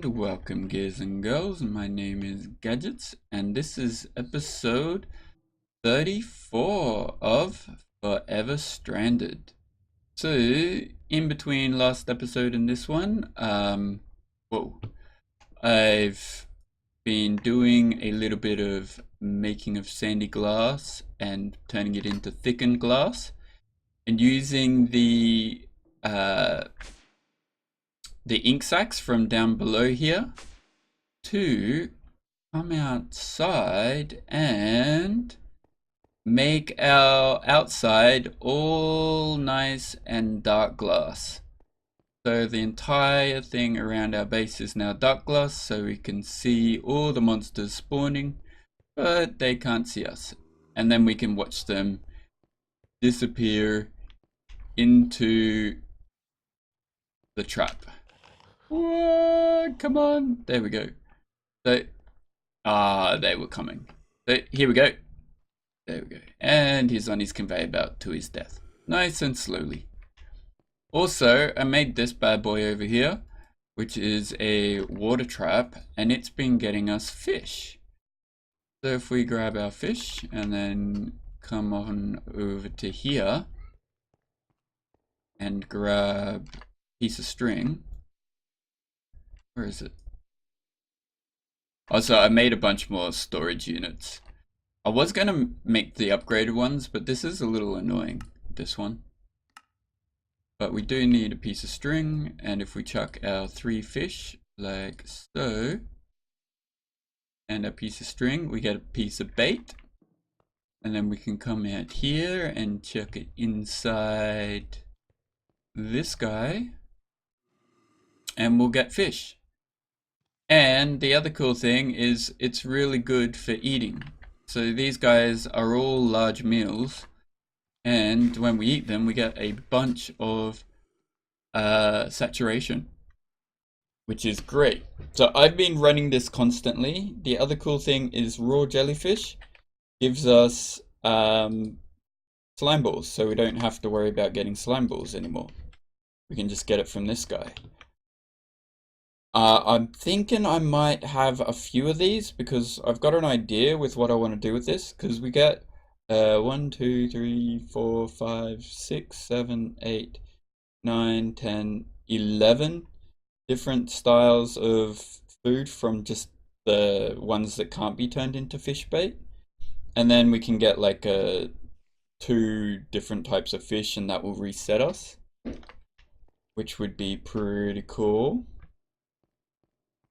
welcome gears and girls. My name is Gadgets and this is episode 34 of Forever Stranded. So in between last episode and this one, I've been doing a little bit of making of sandy glass and turning it into thickened glass and using the ink sacs from down below here to come outside and make our outside all nice and dark glass. So the entire thing around our base is now dark glass, so we can see all the monsters spawning, but they can't see us. And then we can watch them disappear into the trap. What? Come on. There we go. So, they were coming. So, here we go. There we go. And he's on his conveyor belt to his death. Nice and slowly. Also, I made this bad boy over here, which is a water trap, and it's been getting us fish. So if we grab our fish and then come on over to here and grab a piece of string. Where is it? Also, I made a bunch more storage units. I was going to make the upgraded ones, but this is a little annoying, this one. But we do need a piece of string, and if we chuck our 3 fish, like so, and a piece of string, we get a piece of bait. And then we can come out here and chuck it inside this guy, and we'll get fish. And the other cool thing is it's really good for eating. So these guys are all large meals, and when we eat them we get a bunch of saturation, which is great. So I've been running this constantly. The other cool thing is raw jellyfish gives us slime balls, so we don't have to worry about getting slime balls anymore. We can just get it from this guy. I'm thinking I might have a few of these because I've got an idea with what I want to do with this, because we get 1, 2, 3, 4, 5, 6, 7, 8, 9, 10, 11 different styles of food from just the ones that can't be turned into fish bait. And then we can get like 2 different types of fish, and that will reset us, which would be pretty cool.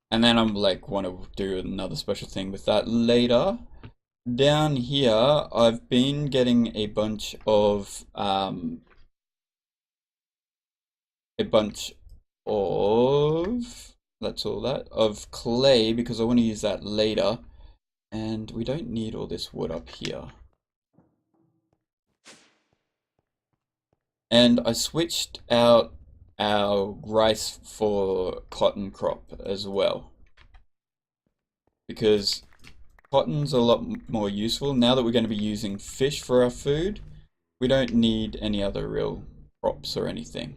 And then I'm like want to do another special thing with that later. Down here I've been getting a bunch of that's all that of clay, because I want to use that later, and we don't need all this wood up here. And I switched out our rice for cotton crop as well, because cotton's a lot more useful now that we're going to be using fish for our food. We don't need any other real crops or anything.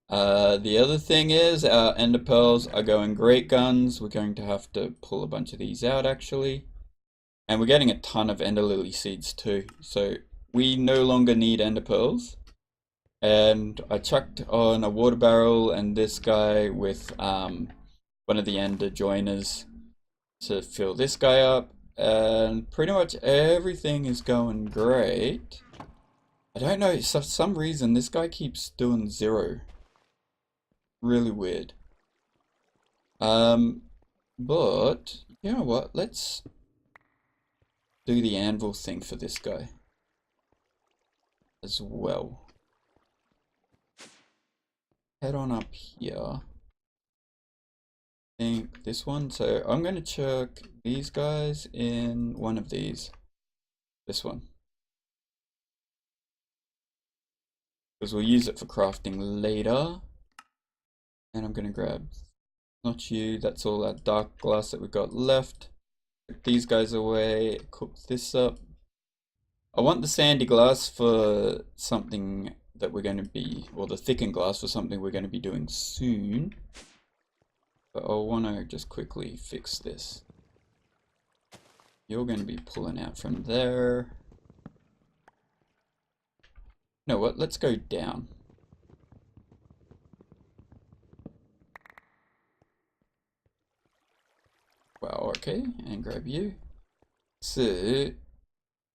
The other thing is our ender pearls are going great guns. We're going to have to pull a bunch of these out actually, and we're getting a ton of ender lily seeds too, so we no longer need ender pearls. And I chucked on a water barrel and this guy with one of the ender joiners to fill this guy up, and pretty much everything is going great. I don't know, for some reason this guy keeps doing 0. Really weird. But you know what, let's do the anvil thing for this guy as well. Head on up here. I think this one. So I'm going to chuck these guys in one of these. This one. Because we'll use it for crafting later. And I'm going to grab, not you, that's all that dark glass that we've got left. Put these guys away, cook this up. I want the sandy glass for something that we're going to be, or the thickened glass for something we're going to be doing soon. But I'll want to just quickly fix this. You're going to be pulling out from there. You know what? Let's go down. Well, okay, and grab you. So,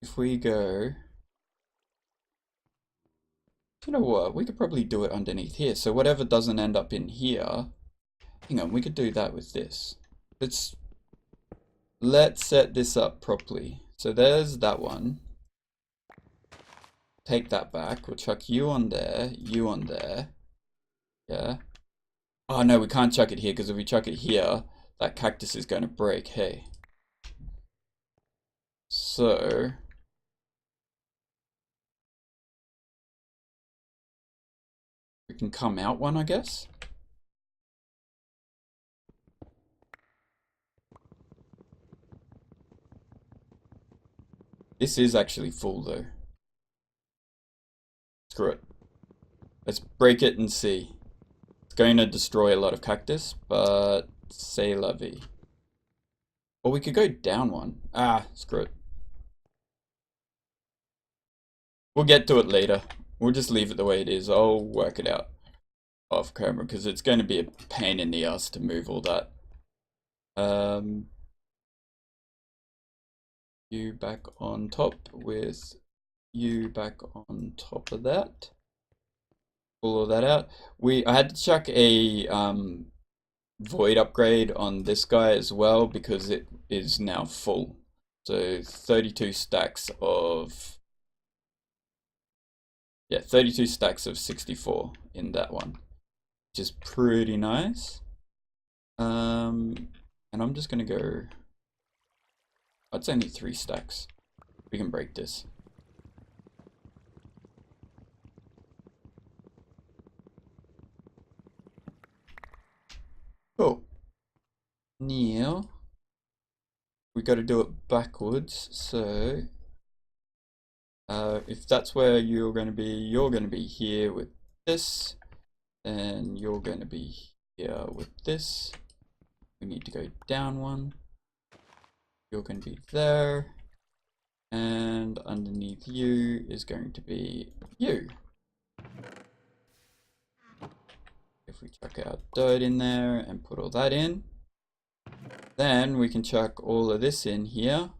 if we go... You know what? We could probably do it underneath here. So whatever doesn't end up in here... Hang on, we could do that with this. Let's set this up properly. So there's that one. Take that back. We'll chuck you on there, you on there. Yeah. Oh no, we can't chuck it here because if we chuck it here, that cactus is going to break. Hey. So... we can come out one, I guess. This is actually full though. Screw it. Let's break it and see. It's going to destroy a lot of cactus, but c'est la vie. Or we could go down one. Ah, screw it. We'll get to it later. We'll just leave it the way it is. I'll work it out off camera because it's going to be a pain in the ass to move all that. You back on top with you back on top of that. Pull all that out. I had to chuck a void upgrade on this guy as well because it is now full. So 32 stacks of 32 stacks of 64 in that one, which is pretty nice. And I'm just gonna go. It's only 3 stacks. We can break this. Cool. Now we got to do it backwards. So if that's where you're going to be here with this, and you're going to be here with this. We need to go down one. You're going to be there, and underneath you is going to be you. If we chuck our dirt in there and put all that in, then we can chuck all of this in here,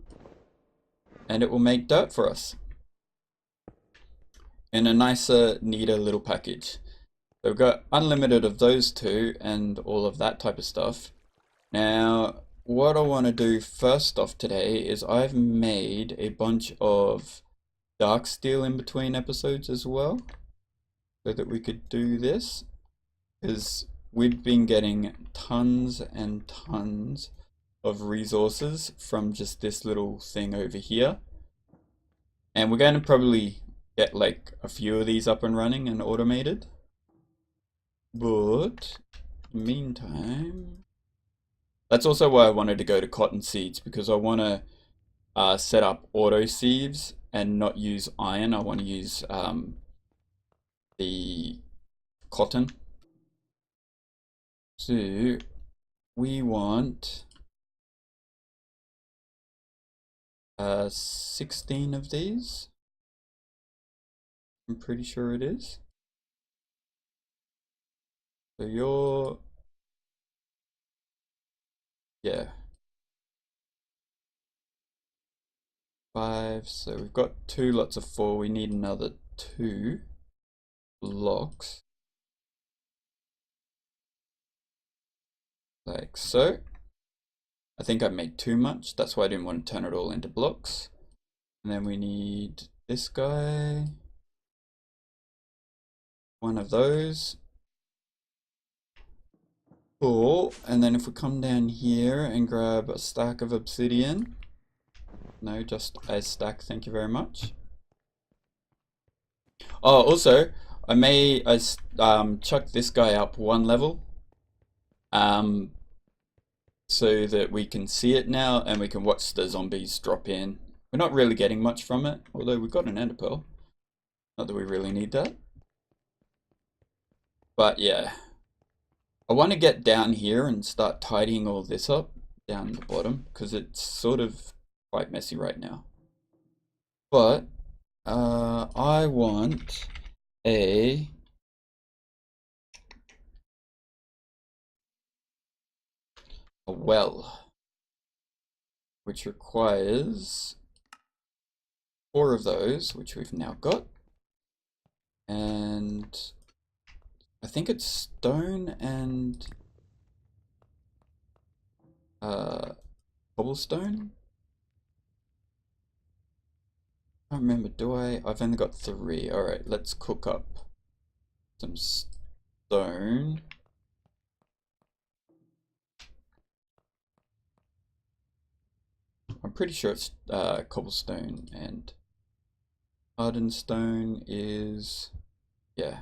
and it will make dirt for us in a nicer, neater little package. So we've got unlimited of those two and all of that type of stuff. Now, what I want to do first off today is I've made a bunch of dark steel in between episodes as well, so that we could do this, because we've been getting tons and tons of resources from just this little thing over here, and we're going to probably get like a few of these up and running and automated. But meantime, that's also why I wanted to go to cotton seeds, because I want to set up auto sieves and not use iron. I want to use the cotton. So we want 16 of these. I'm pretty sure it is. So you're, yeah, 5. So we've got 2 lots of 4. We need another 2 blocks, like so. I think I made too much. That's why I didn't want to turn it all into blocks. And then we need this guy, 1 of those. Cool. And then if we come down here and grab a stack of obsidian. No, just a stack, thank you very much. Oh, also, I chuck this guy up 1 level, so that we can see it now and we can watch the zombies drop in. We're not really getting much from it, although we've got an ender pearl. Not that we really need that. But yeah. I want to get down here and start tidying all this up down the bottom because it's sort of quite messy right now. But I want a well, which requires 4 of those, which we've now got. And I think it's stone and cobblestone. I don't remember, do I? I've only got 3. Alright, let's cook up some stone. I'm pretty sure it's cobblestone, and hardened stone is, yeah,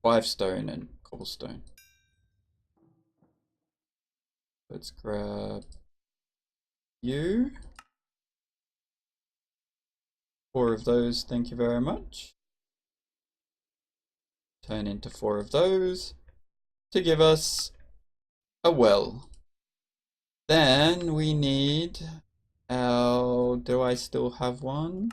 5 stone and cobblestone. Let's grab you. 4 of those, thank you very much. Turn into 4 of those to give us a well. Then we need our, do I still have one?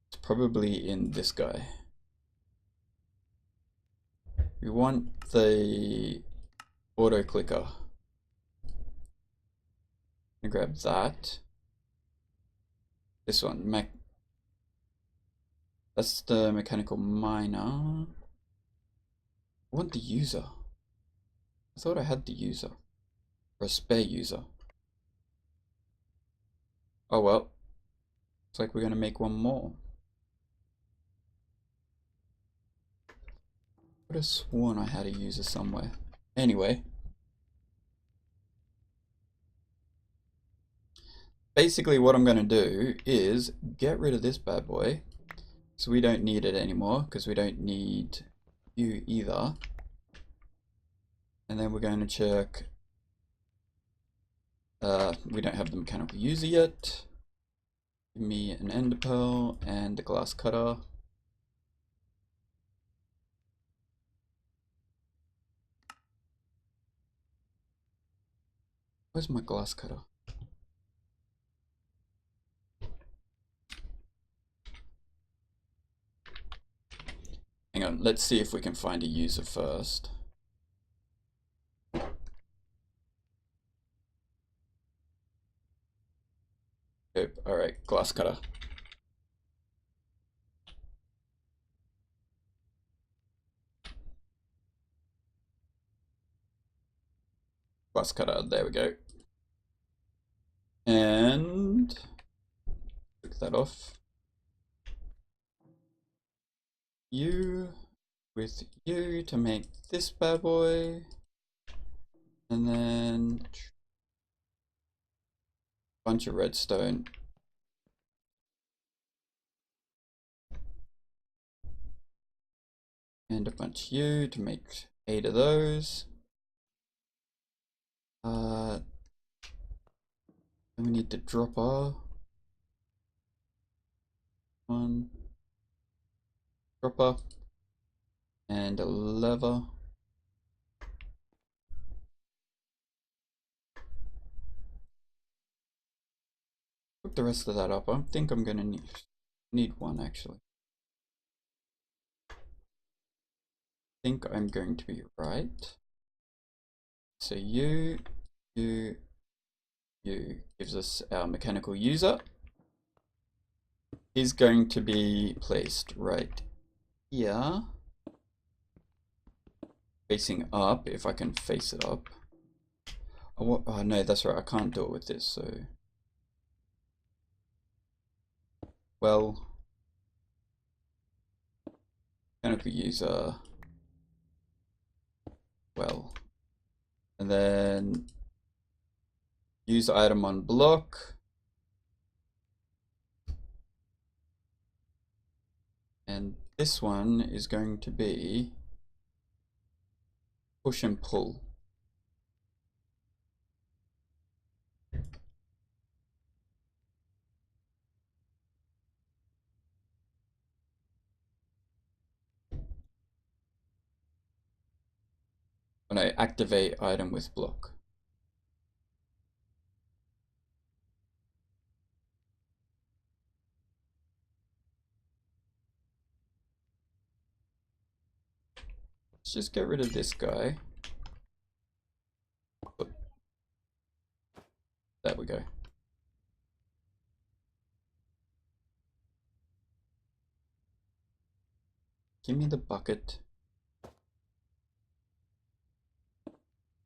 It's probably in this guy. We want the auto clicker. I'm gonna grab that. This one, that's the mechanical miner. I want the user. I thought I had the user. Or a spare user. Oh well. Looks like we're gonna make one more. I would have sworn I had a user somewhere. Anyway. Basically what I'm gonna do is get rid of this bad boy. So we don't need it anymore, because we don't need you either. And then we're going to check. We don't have the mechanical user yet. Give me an ender pearl and a glass cutter. Where's my glass cutter? Hang on, let's see if we can find a user first. Yep, alright, glass cutter. Glass cutter, there we go. And click that off. You with you to make this bad boy. And then a bunch of redstone. And a bunch of you to make 8 of those. Then we need the dropper. 1 dropper and a lever. Put the rest of that up. I think I'm gonna need 1 actually. I think I'm going to be right. So you gives us our mechanical user. Is going to be placed right here, facing up, if I can face it up. Oh no, that's right, I can't do it with this, so well, mechanical user, well, and then use item on block. And this one is going to be push and pull. Oh no, activate item with block. Let's just get rid of this guy. There we go. Give me the bucket.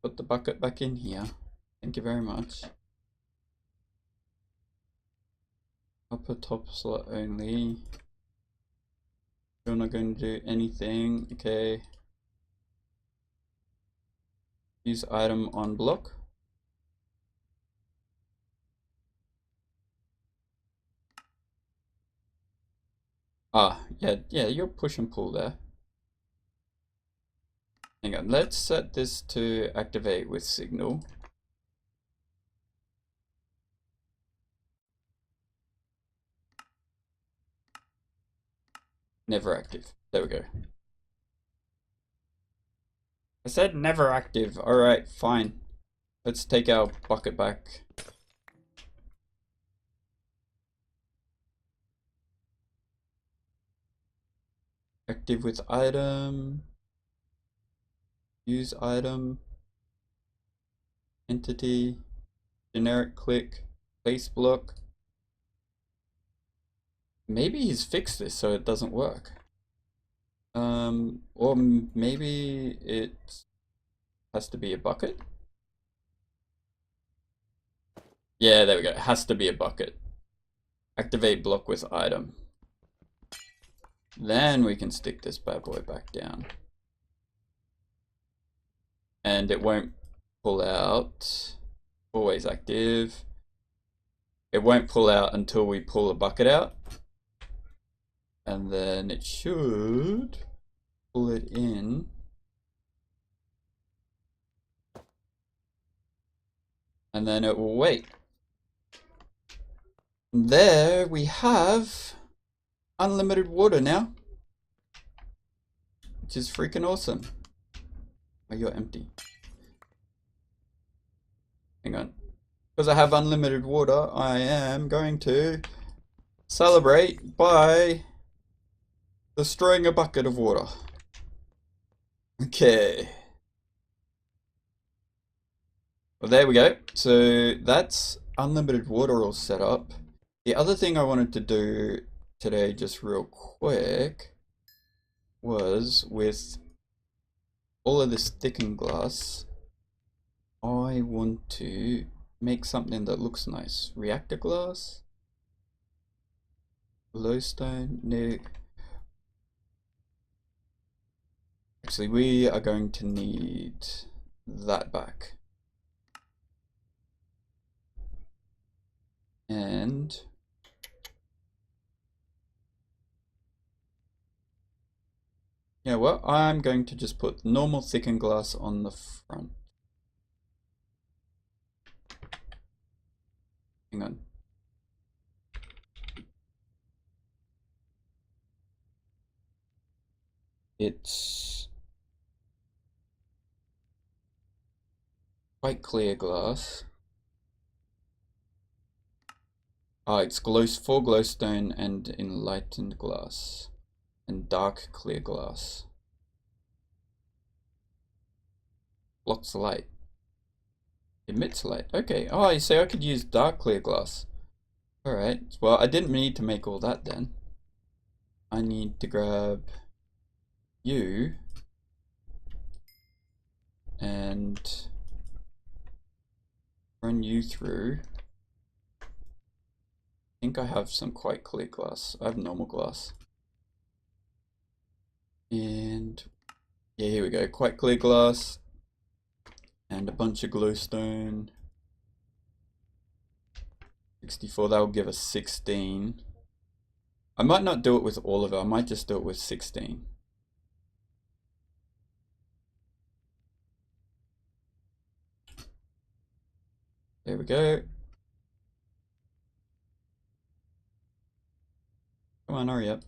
Put the bucket back in here. Thank you very much. Upper top slot only. You're not going to do anything. Okay. Use item on block. Ah, yeah, you're push and pull there. Hang on, let's set this to activate with signal. Never active. There we go. I said never active. Alright, fine. Let's take our bucket back. Active with item. Use item. Entity. Generic click. Place block. Maybe he's fixed this so it doesn't work. Or maybe it has to be a bucket. Yeah, there we go. It has to be a bucket. Activate block with item. Then we can stick this bad boy back down. And it won't pull out. Always active. It won't pull out until we pull a bucket out. And then it should pull it in. And then it will wait. There we have unlimited water now, which is freaking awesome. Oh, you're empty. Hang on. Because I have unlimited water, I am going to celebrate by destroying a bucket of water. Okay. Well, there we go. So that's unlimited water all set up. The other thing I wanted to do today, just real quick, was with all of this thickened glass, I want to make something that looks nice. Reactor glass, glowstone, no. Actually, we are going to need that back. And you know what? I'm going to just put normal thickened glass on the front. Hang on. It's quite clear glass. Ah, it's full glowstone and enlightened glass. And dark clear glass. Blocks light. Emits light. Okay. Oh, you say I could use dark clear glass. Alright. Well, I didn't need to make all that then. I need to grab you and run you through. I think I have some quite clear glass. I have normal glass. And yeah, here we go. Quite clear glass. And a bunch of glowstone. 64, that will give us 16. I might not do it with all of it. I might just do it with 16. There we go. Come on, hurry up.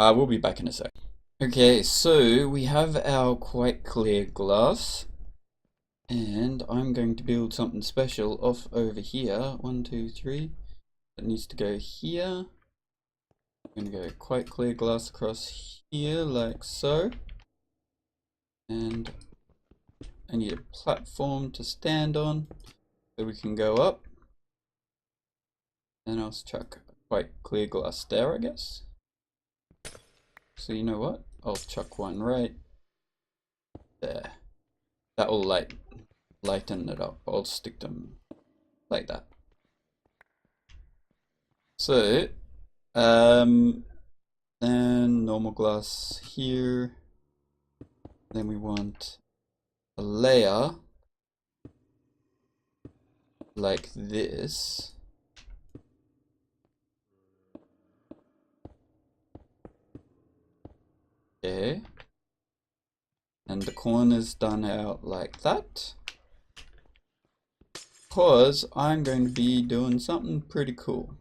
We'll be back in a sec. Okay, so we have our quite clear glass, and I'm going to build something special off over here. 1, 2, 3. It needs to go here. I'm going to go quite clear glass across here, like so. And I need a platform to stand on so we can go up. And I'll chuck quite clear glass there, I guess. So you know what? I'll chuck one right there. That will lighten it up. I'll stick them like that. So, then normal glass here. Then we want a layer like this. Okay. And the corners done out like that. Because I'm going to be doing something pretty cool.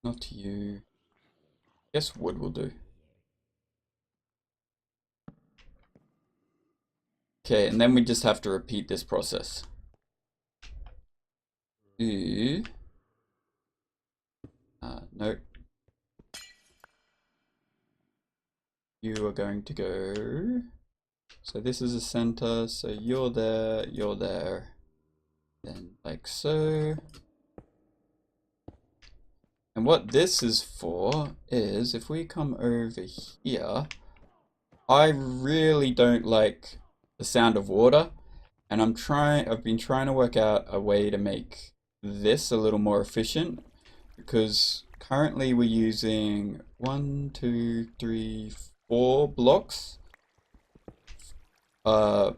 Not you. Guess wood will do. Okay, and then we just have to repeat this process. Nope. You are going to go. So this is a center, so you're there. Then like so. And what this is for is if we come over here, I really don't like the sound of water, and I've been trying to work out a way to make this a little more efficient, because currently we're using 1, 2, 3, 4 blocks. 4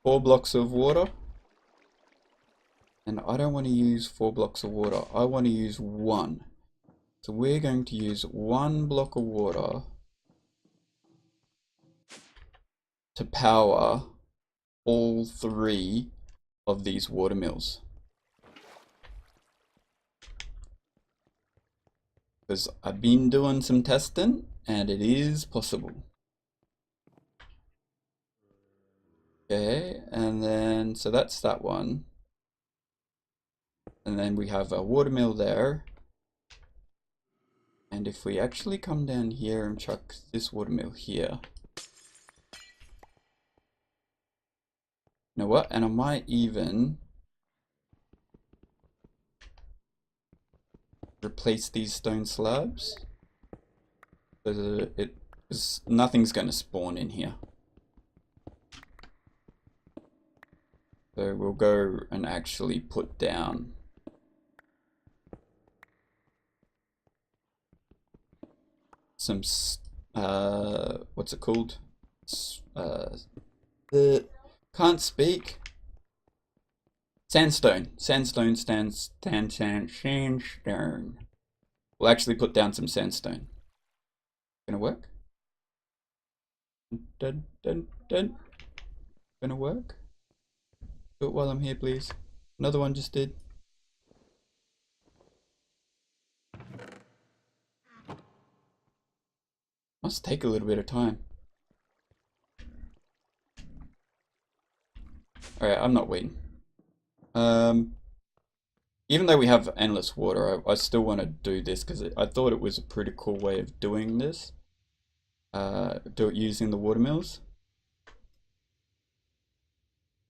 blocks of water. And I don't want to use 4 blocks of water. I want to use 1. So we're going to use 1 block of water to power all 3 of these water mills. Because I've been doing some testing and it is possible. Okay, and then so that's that one. And then we have a water mill there. And if we actually come down here and chuck this water mill here. You know what? And I might even replace these stone slabs. So that nothing's going to spawn in here. So we'll go and actually put down some, what's it called? Can't speak. Sandstone. Sandstone. We'll actually put down some sandstone. Gonna work? Gonna work? Do it while I'm here, please. Another one just did. Must take a little bit of time. Alright, I'm not waiting. Even though we have endless water, I still want to do this because I thought it was a pretty cool way of doing this. Do it using the water mills.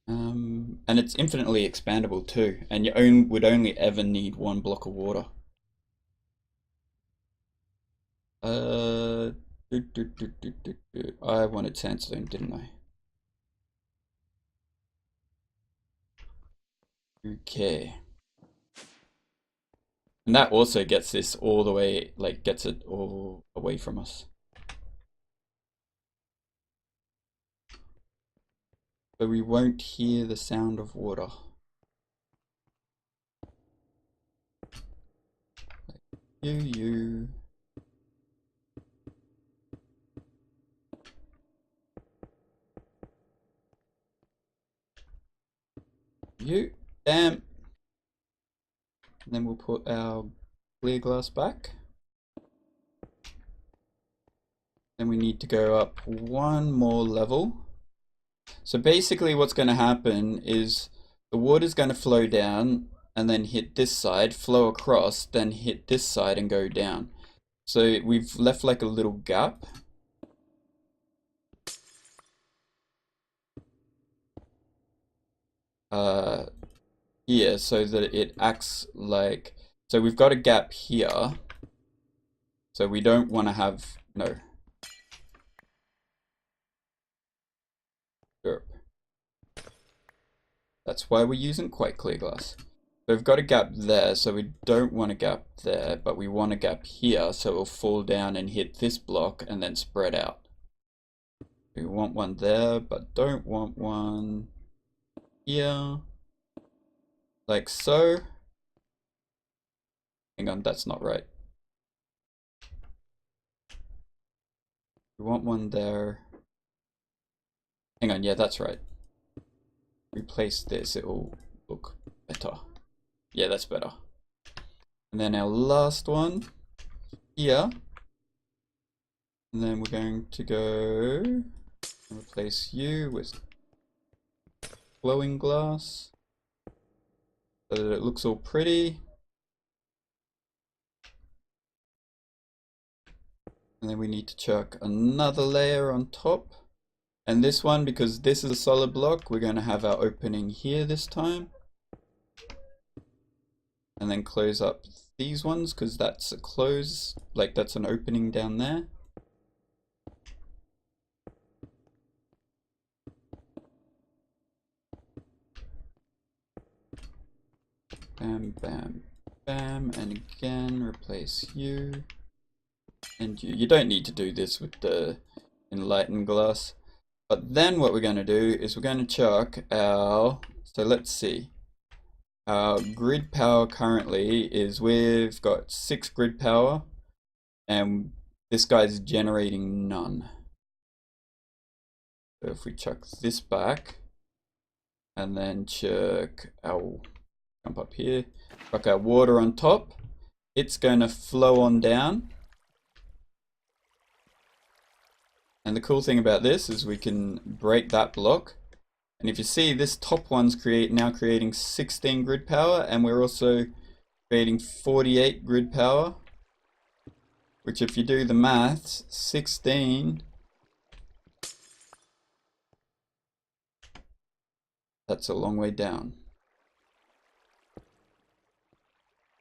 And it's infinitely expandable too, and you would only ever need 1 block of water. I wanted sandstone, didn't I? Okay. And that also gets this all the way, like gets it all away from us. So we won't hear the sound of water. You. Bam. And then we'll put our clear glass back. Then we need to go up one more level. So basically what's going to happen is the water is going to flow down and then hit this side, flow across, then hit this side and go down. So we've left like a little gap. Here, so that it acts like, so we've got a gap here. So we don't want to have, no. That's why we're using quite clear glass. So we've got a gap there, so we don't want a gap there, but we want a gap here, so it'll fall down and hit this block and then spread out. We want one there, but don't want one here, like so. Hang on, that's not right. We want one there. Hang on, yeah, that's right. Replace this, it will look better. Yeah, that's better. And then our last one here. And then we're going to go and replace you with glowing glass so that it looks all pretty. And then we need to chuck another layer on top. And this one, because this is a solid block, we're going to have our opening here this time. And then close up these ones, because that's a close, like that's an opening down there. Bam, bam, bam, and again replace you and you. You don't need to do this with the enlightened glass. But then what we're going to do is we're going to chuck our, so let's see, our grid power currently is, we've got 6 grid power and this guy's generating none. So if we chuck this back and then chuck our, jump up here, chuck our water on top, it's going to flow on down. And the cool thing about this is we can break that block. And if you see, this top one's now creating 16 grid power, and we're also creating 48 grid power. Which if you do the maths, 16, that's a long way down.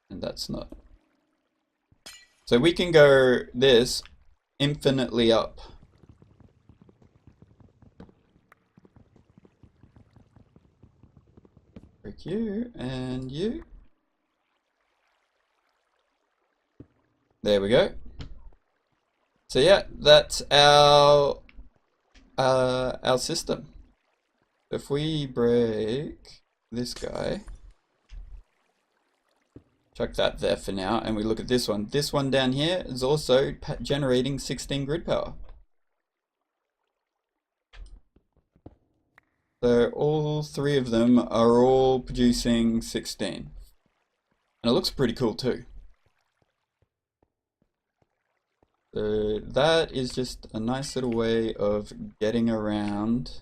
And that's not. So we can go this infinitely up. Break you and you. There we go. So yeah, that's our system. If we break this guy, chuck that there for now, and we look at this one down here is also generating 16 grid power. So all 3 of them are all producing 16. And it looks pretty cool too. So that is just a nice little way of getting around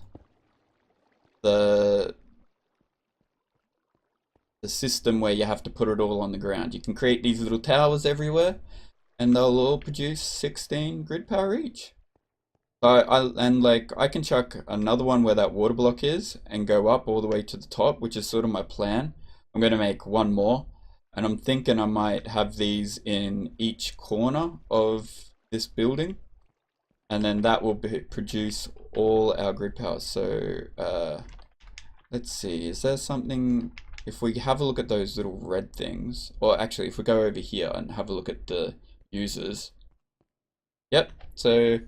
the system where you have to put it all on the ground. You can create these little towers everywhere and they'll all produce 16 grid power each. I can chuck another one where that water block is and go up all the way to the top, which is sort of my plan. I'm going to make one more, and I'm thinking I might have these in each corner of this building, and then that will produce all our grid power. So let's see, is there something, if we have a look at those little red things, or actually if we go over here and have a look at the users. Yep, so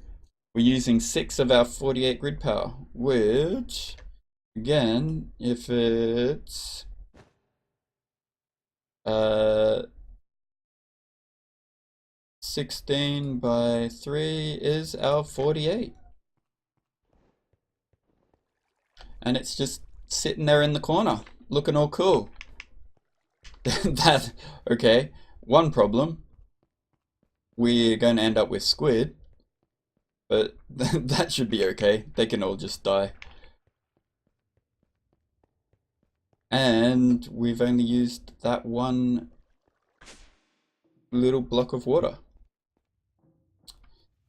we're using 6 of our 48 grid power, which, again, if it's 16 by 3 is our 48. And it's just sitting there in the corner. looking all cool. Okay, one problem. We're going to end up with squid, but that should be okay. They can all just die. And we've only used that one little block of water.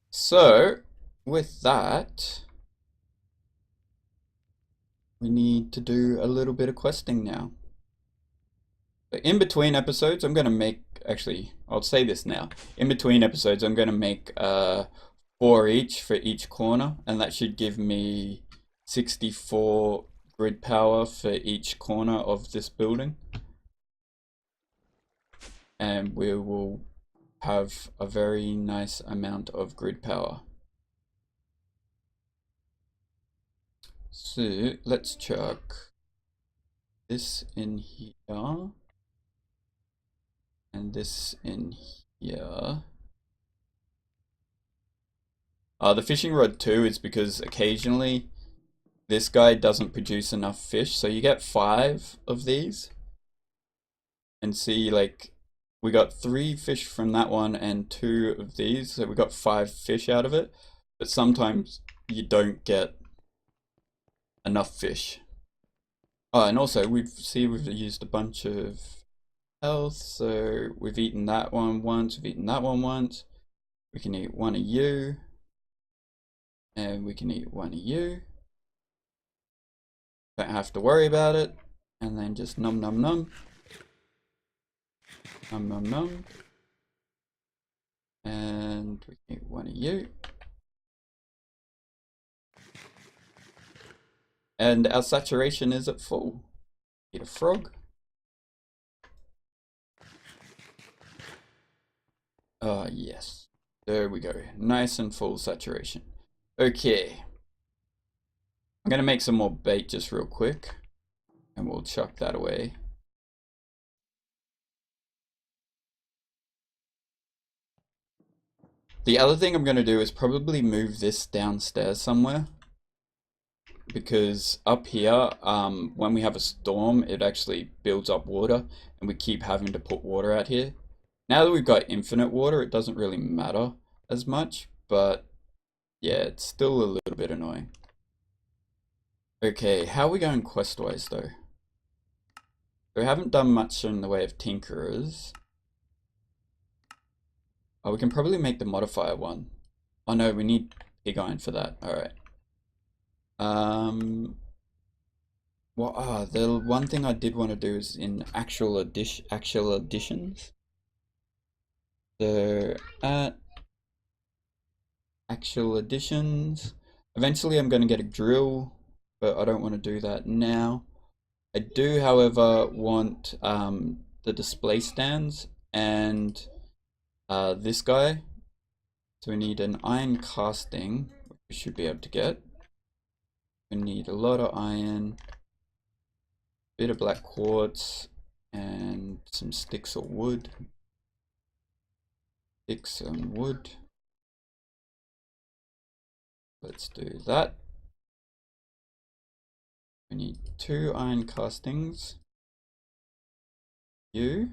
So, with that, we need to do a little bit of questing now. But in between episodes, I'm going to make, actually, I'll say this now. In between episodes, I'm going to make 4 each for each corner, and that should give me 64 grid power for each corner of this building. And we will have a very nice amount of grid power. So let's chuck this in here and this in here. The fishing rod too is because occasionally this guy doesn't produce enough fish, so you get 5 of these. And see, like, we got 3 fish from that one and 2 of these, so we got 5 fish out of it. But sometimes you don't get enough fish. Oh, and also we've used a bunch of health, so we've eaten that one once, we've eaten that one once. We can eat one of you, and we can eat one of you. Don't have to worry about it, and then just nom nom nom. Nom nom nom. And we can eat one of you. And our saturation is at full. Eat a frog. Oh, yes. There we go. Nice and full saturation. Okay. I'm going to make some more bait just real quick. And we'll chuck that away. The other thing I'm going to do is probably move this downstairs somewhere. Because up here, when we have a storm, it actually builds up water. And we keep having to put water out here. Now that we've got infinite water, it doesn't really matter as much. But yeah, it's still a little bit annoying. Okay, how are we going quest-wise though? We haven't done much in the way of tinkerers. Oh, we can probably make the modifier one. Oh no, we need pig iron for that. Alright. Well, the one thing I did want to do is in actual additions. So at actual additions. Eventually I'm going to get a drill, but I don't want to do that now. I do, however, want the display stands and this guy. So we need an iron casting, which we should be able to get. We need a lot of iron, a bit of black quartz, and some sticks of wood. Sticks and wood. Let's do that. We need 2 iron castings. You.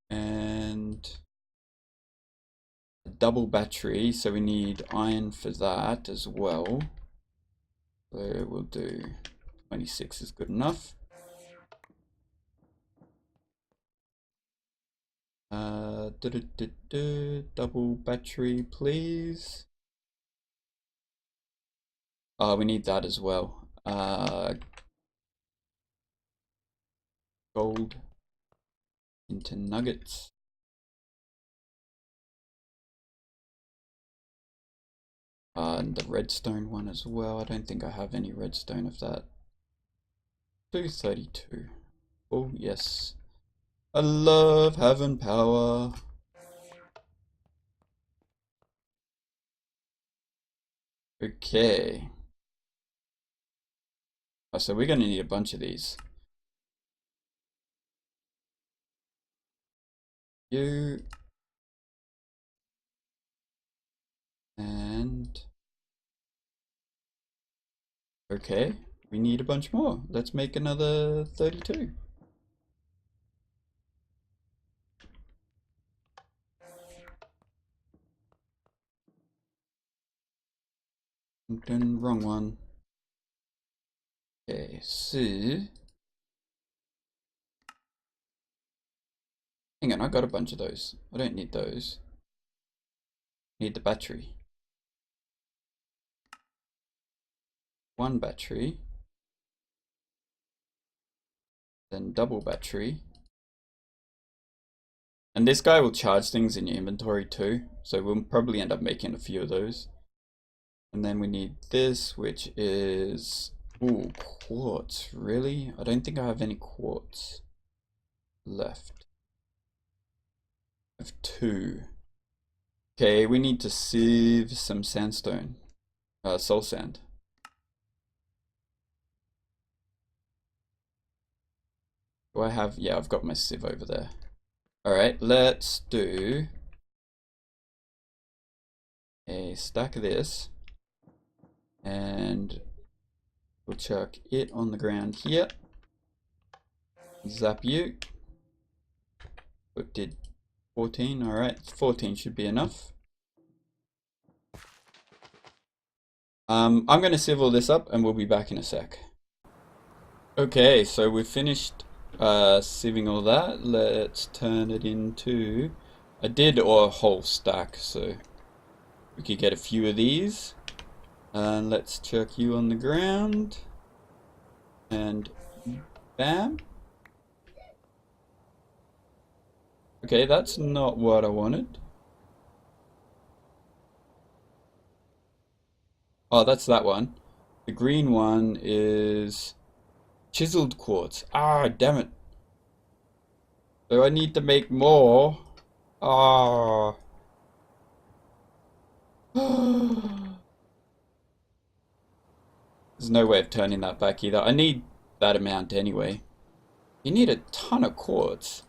And a double battery, so we need iron for that as well. So we'll do 26 is good enough. Double battery, please. Oh, we need that as well. Gold into nuggets. And the redstone one as well. I don't think I have any redstone of that. 232. Oh, yes. I love having power. Okay. Oh, so we're gonna need a bunch of these. You. And. Okay. we need a bunch more. Let's make another 32. Done, wrong one. Okay, so hang on, I got a bunch of those. I don't need those. Need the battery. One battery. Then double battery. And this guy will charge things in your inventory too. So we'll probably end up making a few of those. And then we need this, which is, ooh, quartz. Really? I don't think I have any quartz left. I have 2. Okay, we need to sieve some sandstone. Soul sand. Do I have, yeah, I've got my sieve over there. Alright, let's do a stack of this. And we'll chuck it on the ground here. Zap you. It did 14, alright, 14 should be enough. I'm going to sieve all this up and we'll be back in a sec. Okay, so we've finished sieving all that. Let's turn it into, I did a whole stack, so we could get a few of these. And let's chuck you on the ground. And bam. Okay, that's not what I wanted. Oh, that's that one. The green one is chiseled quartz. Ah, damn it. So I need to make more. Ah. There's no way of turning that back either. I need that amount anyway. You need a ton of quartz.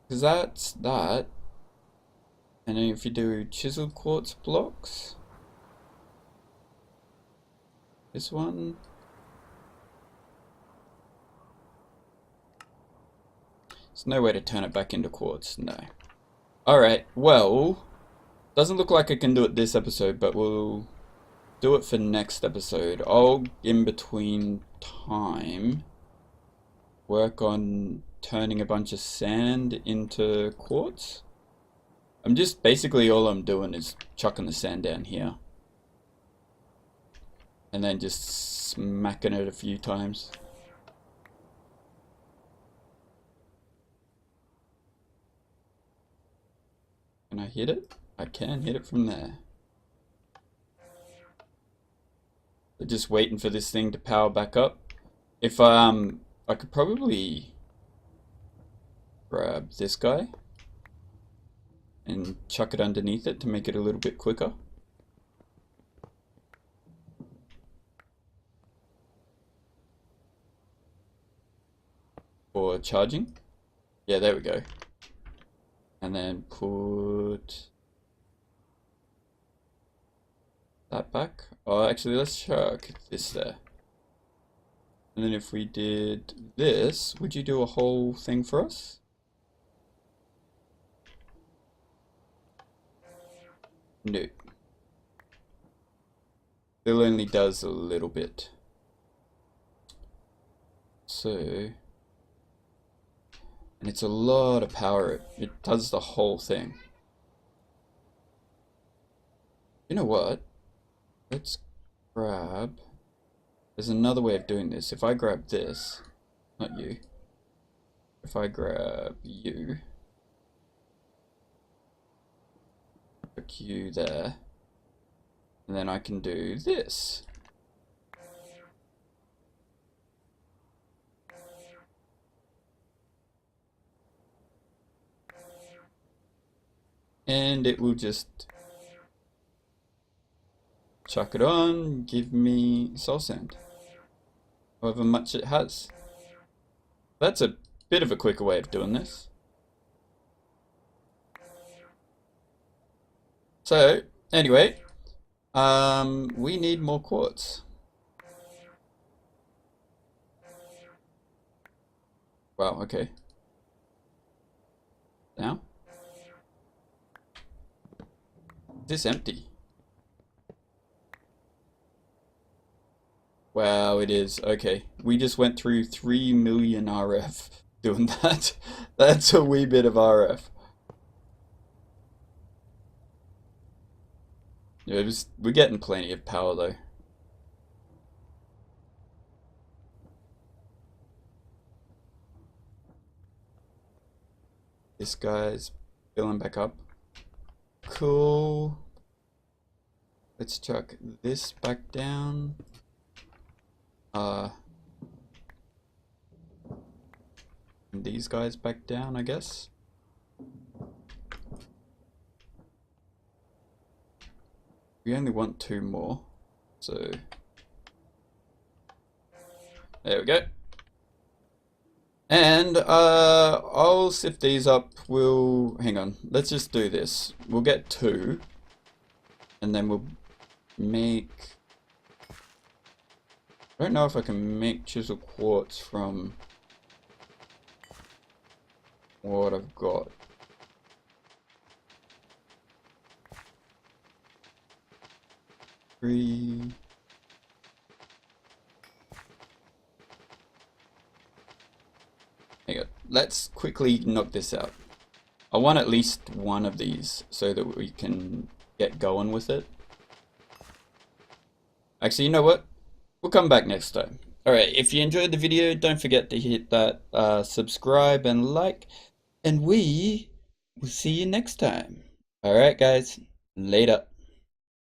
Because that's that. And then if you do chiseled quartz blocks. This one. There's no way to turn it back into quartz, no. Alright, well. Doesn't look like I can do it this episode, but we'll do it for next episode. I'll, in between time, work on turning a bunch of sand into quartz. I'm just, basically all I'm doing is chucking the sand down here. And then just smacking it a few times. Can I hit it? I can hit it from there. They're just waiting for this thing to power back up. If I could probably grab this guy and chuck it underneath it to make it a little bit quicker. For charging. Yeah, there we go. And then put that back. Oh, actually, let's chuck this there. And then if we did this, would you do a whole thing for us? No. Still only does a little bit. So, and it's a lot of power. It does the whole thing. You know what? Let's grab, there's another way of doing this. If I grab this, not you, if I grab you, put you there, and then I can do this. And it will just chuck it on, give me soul sand, however much it has. That's a bit of a quicker way of doing this. So, anyway, we need more quartz. Wow, okay. Now? Is this empty? Wow, it is. Okay. We just went through 3 million RF doing that. That's a wee bit of RF. Yeah, we're getting plenty of power though. This guy's filling back up. Cool. Let's chuck this back down. And these guys back down, I guess. We only want 2 more, so there we go. And I'll sift these up. Hang on, let's just do this. We'll get 2, and then we'll make, I don't know if I can make chisel quartz from what I've got. Hang on, let's quickly knock this out. I want at least 1 of these so that we can get going with it. Actually, you know what? We'll come back next time. Alright, if you enjoyed the video, don't forget to hit that subscribe and like, and we will see you next time. Alright guys, later.